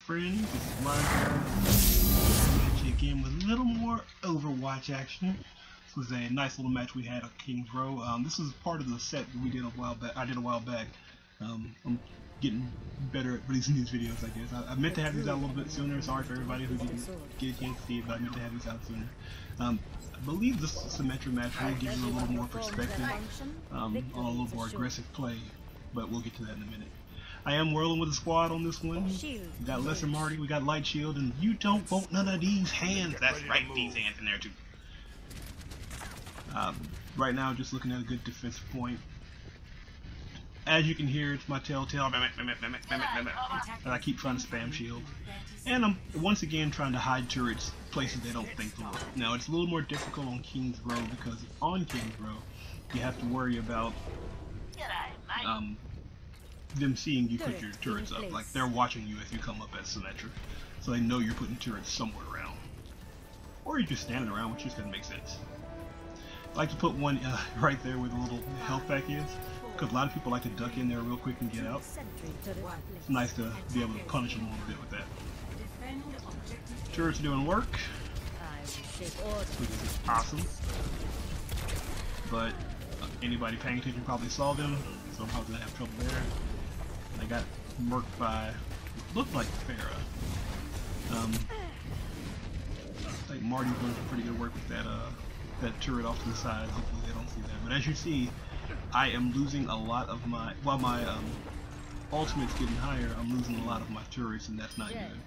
friends, this is Ryan here. Again with a little more Overwatch action. This was a nice little match we had on King's Row. This was part of the set that we did a while back. I did a while back. I'm getting better at releasing these videos, I guess. I meant to have these out a little bit sooner. Sorry for everybody who didn't get a chance to see it, but I meant to have these out sooner. I believe this Symmetra match will give you a little more perspective on a little more aggressive play, but we'll get to that in a minute. I am whirling with a squad on this one. We got Lesser Marty, we got Light Shield, and you don't want none of these hands. That's right, these hands in there too. Right now, just looking at a good defensive point. As you can hear, it's my telltale, and I keep trying to spam shield. And I'm once again trying to hide turrets places they don't think to look. Now, it's a little more difficult on King's Row because on King's Row, you have to worry about them seeing you put your turrets up. Like, they're watching you as you come up as Symmetra, so they know you're putting turrets somewhere around. Or you're just standing around, which just doesn't make sense. I like to put one right there where the little health pack is, because a lot of people like to duck in there real quick and get out. It's nice to be able to punish them a little bit with that. Turrets doing work, which is awesome. But anybody paying attention probably saw them, so I'm probably gonna have trouble there. And I got murked by what looked like Farah. I think Marty's doing some pretty good work with that turret off to the side. Hopefully they don't see that. But as you see, I am losing a lot of my, while my ultimate's getting higher, I'm losing a lot of my turrets, and that's not good.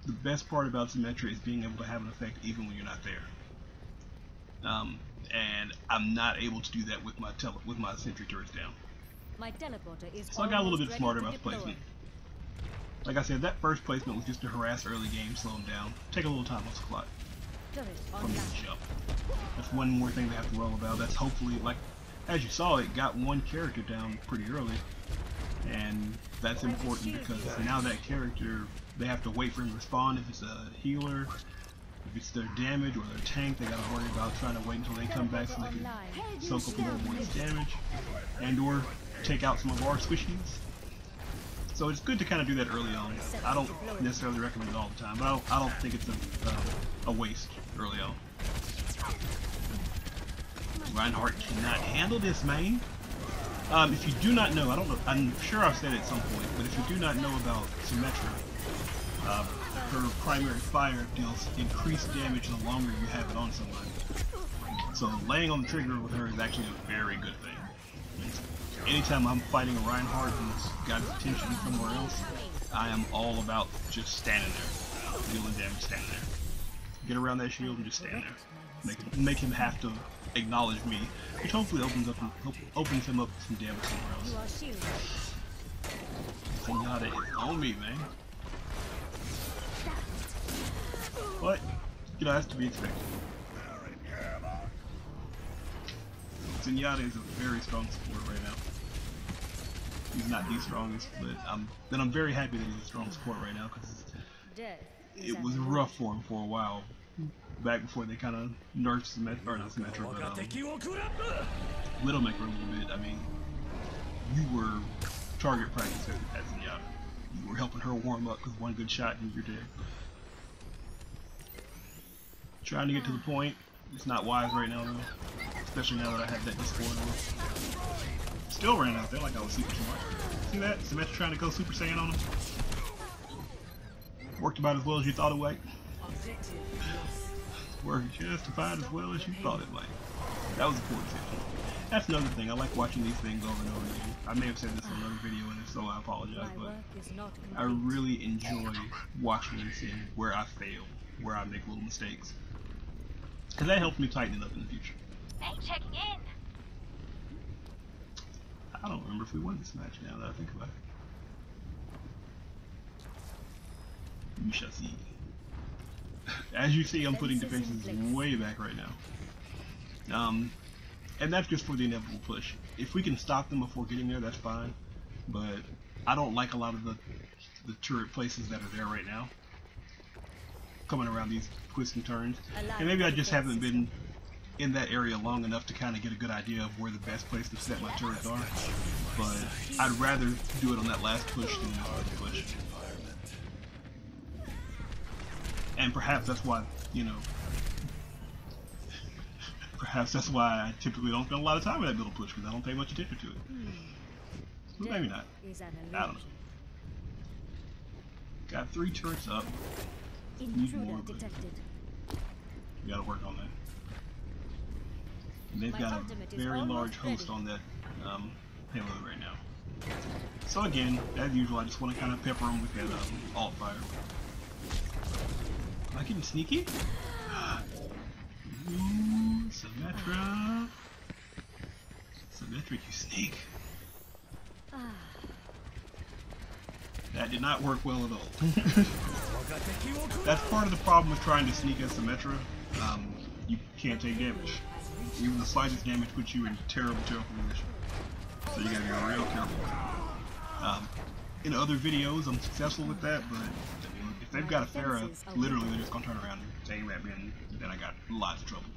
The best part about Symmetra is being able to have an effect even when you're not there. And I'm not able to do that with my sentry turrets down. So I got a little bit smarter about the placement. Like I said, that first placement was just to harass early game, slow them down, take a little time off the clock from the jump. That's one more thing they have to worry about. That's hopefully, like, as you saw, it got one character down pretty early, and that's important because now that character, they have to wait for him to respond. If it's a healer, if it's their damage or their tank, they gotta worry about trying to wait until they come back so they can soak up a little more damage, and or take out some of our squishies. So it's good to kind of do that early on. I don't necessarily recommend it all the time, but I don't think it's a waste early on. Reinhardt cannot handle this, man. If you do not know, I don't know, I'm sure I've said it at some point, but if you do not know about Symmetra, her primary fire deals increased damage the longer you have it on somebody. So laying on the trigger with her is actually a very good thing. Anytime I'm fighting a Reinhardt who's got his attention somewhere else, I am all about just standing there, dealing damage, standing there. Get around that shield and just stand there. Make him have to acknowledge me, which hopefully opens him up some damage somewhere else. Zenyatta is on me, man. But, you know, that's to be expected. Zenyatta is a very strong support right now. He's not the strongest, but I'm very happy that he's a strong support right now because it was rough for him for a while. Back before they kind of nerfed Symmetra, or not Symmetra, but Widowmaker a little bit. I mean, you were target practice at Zenyatta. You were helping her warm up with one good shot and you're dead. Trying to get to the point. It's not wise right now though, especially now that I have that Discord on. Still ran out there like I was super smart. See that? Symmetra trying to go Super Saiyan on him. Worked about as well as you thought it would. Worked just about as well as you thought it might. That was a poor decision. That's another thing. I like watching these things over and over again. I may have said this in another video, and if so, I apologize. But I really enjoy watching and seeing where I fail, where I make little mistakes, because that helps me tighten it up in the future. Hey, checking in. I don't remember if we won this match now that I think about it. We shall see. As you see, I'm putting defenses way back right now. And that's just for the inevitable push. If we can stop them before getting there, that's fine. But I don't like a lot of the turret places that are there right now. Coming around these twists and turns. And maybe I just haven't been in that area long enough to kind of get a good idea of where the best place to set my turrets are. But I'd rather do it on that last push than the first push. And perhaps that's why, you know, perhaps that's why I typically don't spend a lot of time in that middle push, because I don't pay much attention to it. Well, maybe not. I don't know. Got 3 turrets up. Need more, but we gotta work on that. And they've got a very large host on that payload right now. So again, as usual, I just want to kind of pepper them with that alt fire. Am I getting sneaky? Ooh, Symmetra. Symmetra, you sneak. That did not work well at all. That's part of the problem with trying to sneak as Symmetra. You can't take damage. Even the slightest damage puts you in terrible position. So you gotta be real careful. In other videos, I'm successful with that, but if they've got a Pharah, literally they're just gonna turn around and aim at me, and then I got lots of trouble.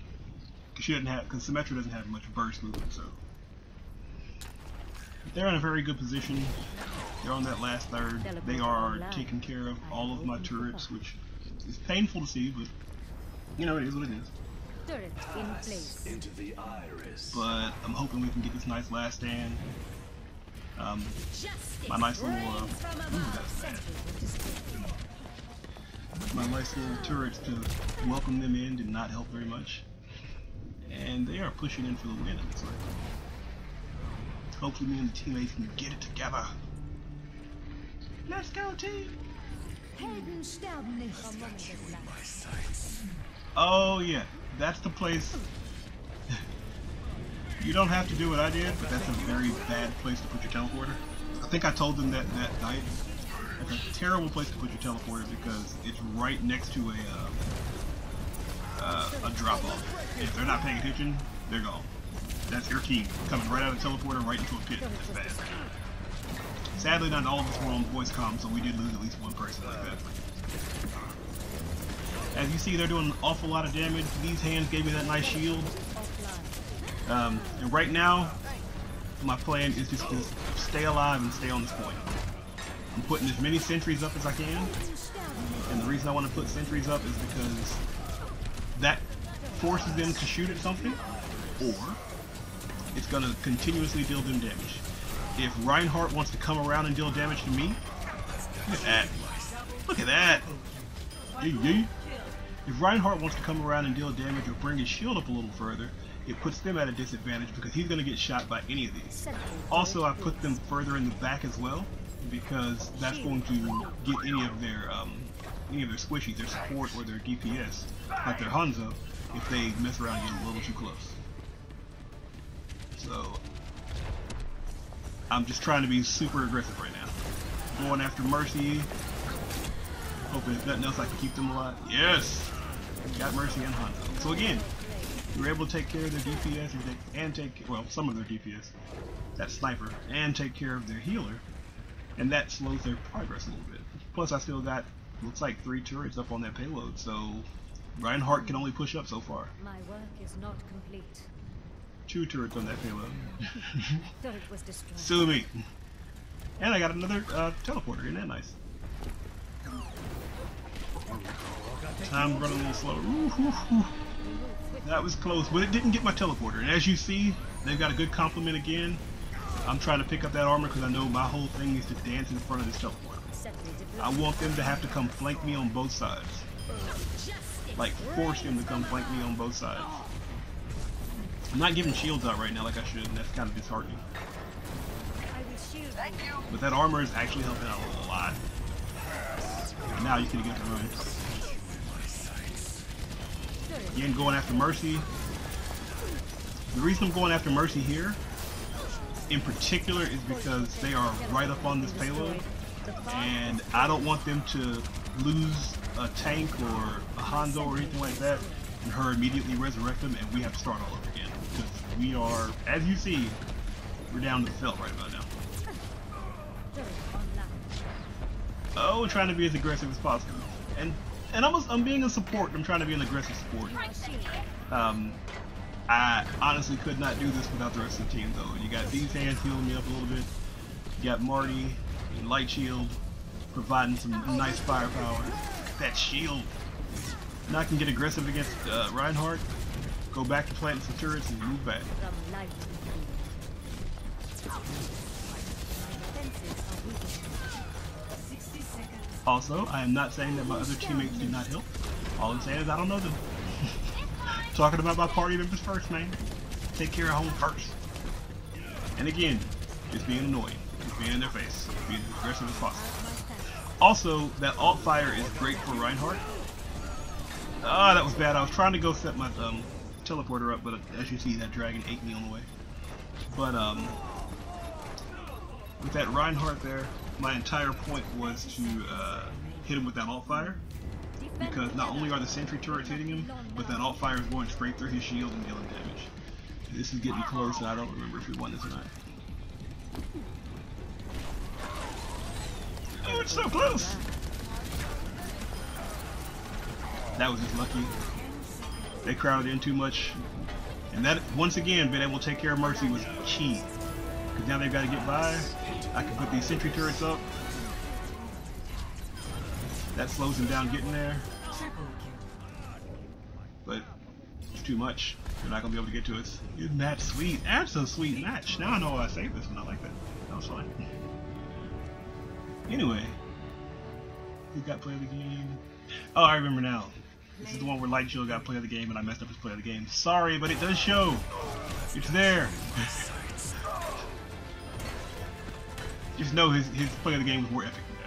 Because Symmetra doesn't have much burst movement, so they're in a very good position. They're on that last third. They are taking care of all of my turrets, which is painful to see, but you know, it is what it is. Turret in place. Into the iris. But I'm hoping we can get this nice last stand. My nice little that's bad. My nice little turrets to welcome them in did not help very much. And they are pushing in for the win, it looks like. Hopefully me and the teammates can get it together. Let's go, team! Oh yeah, that's the place. You don't have to do what I did, but that's a very bad place to put your teleporter. I think I told them that night. It's a terrible place to put your teleporter because it's right next to a drop-off. If they're not paying attention, they're gone. That's your team coming right out of the teleporter right into a pit. That's bad. Sadly, not all of us were on voice comm, so we did lose at least one person like that. As you see, they're doing an awful lot of damage. These hands gave me that nice shield. And right now, my plan is just to stay alive and stay on this point. I'm putting as many sentries up as I can. And the reason I want to put sentries up is because that forces them to shoot at something, or it's going to continuously deal them damage. If Reinhardt wants to come around and deal damage to me, look at that. Look at that. If Reinhardt wants to come around and deal damage or bring his shield up a little further, it puts them at a disadvantage because he's going to get shot by any of these. Also, I put them further in the back as well because that's going to get any of their squishies, their support or their DPS, like their Hanzo, if they mess around and get a little too close. So I'm just trying to be super aggressive right now. Going after Mercy. Hoping if nothing else I can keep them alive. Yes! Got Mercy and Hanzo. So again, we were able to take care of their DPS and some of their DPS, that sniper, and take care of their healer, and that slows their progress a little bit. Plus I still got, looks like 3 turrets up on that payload, so Reinhardt can only push up so far. My work is not complete. 2 turrets on that payload. Turret was destroyed. Sue me. And I got another teleporter, isn't that nice? Time running a little slower. That was close, but it didn't get my teleporter. And as you see, they've got a good complement again. I'm trying to pick up that armor because I know my whole thing is to dance in front of this teleporter. I want them to have to come flank me on both sides. Like, force them to come flank me on both sides. I'm not giving shields out right now like I should, and that's kind of disheartening. But that armor is actually helping out a lot. Now you can get the run. Again, going after Mercy. The reason I'm going after Mercy here, in particular, is because they are right up on this payload, and I don't want them to lose a tank or a Hanzo or anything like that, and her immediately resurrect them, and we have to start all over again. Because we are, as you see, we're down to the felt right about now. Oh, trying to be as aggressive as possible, and I'm being a support. I'm trying to be an aggressive support. I honestly could not do this without the rest of the team, though. You got these hands healing me up a little bit. You got Marty and Light Shield providing some nice firepower. That shield, Now I can get aggressive against Reinhardt, go back to planting some turrets, and move back. Also, I am not saying that my other teammates do not help. All I'm saying is I don't know them. Talking about my party members first, man. Take care of home first. And again, just being annoying. Just being in their face. Being as aggressive as possible. Also, that alt fire is great for Reinhardt. Ah, that was bad. I was trying to go set my teleporter up, but as you see, that dragon ate me on the way. But with that Reinhardt there, my entire point was to hit him with that alt fire, because not only are the sentry turrets hitting him, but that alt fire is going straight through his shield and dealing damage. This is getting close, and I don't remember if we won this or not. Oh, it's so close! That was just lucky. They crowded in too much. And that, once again, being able to take care of Mercy was key. Because now they've got to get by. I can put these sentry turrets up. That slows them down getting there. But it's too much. They're not going to be able to get to us. Isn't that sweet? That's so sweet match. Now I know why I saved this one. I like that. That was fun. Anyway. Who got play of the game? Oh, I remember now. This is the one where Light Shield got play of the game and I messed up his play of the game. Sorry, but it does show. It's there. Just know his play of the game was more epic than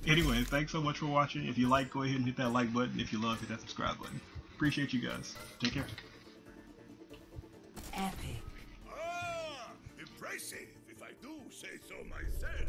that. Anyway, thanks so much for watching. If you like, go ahead and hit that like button. If you love, hit that subscribe button. Appreciate you guys. Take care. Epic. Ah, impressive, if I do say so myself.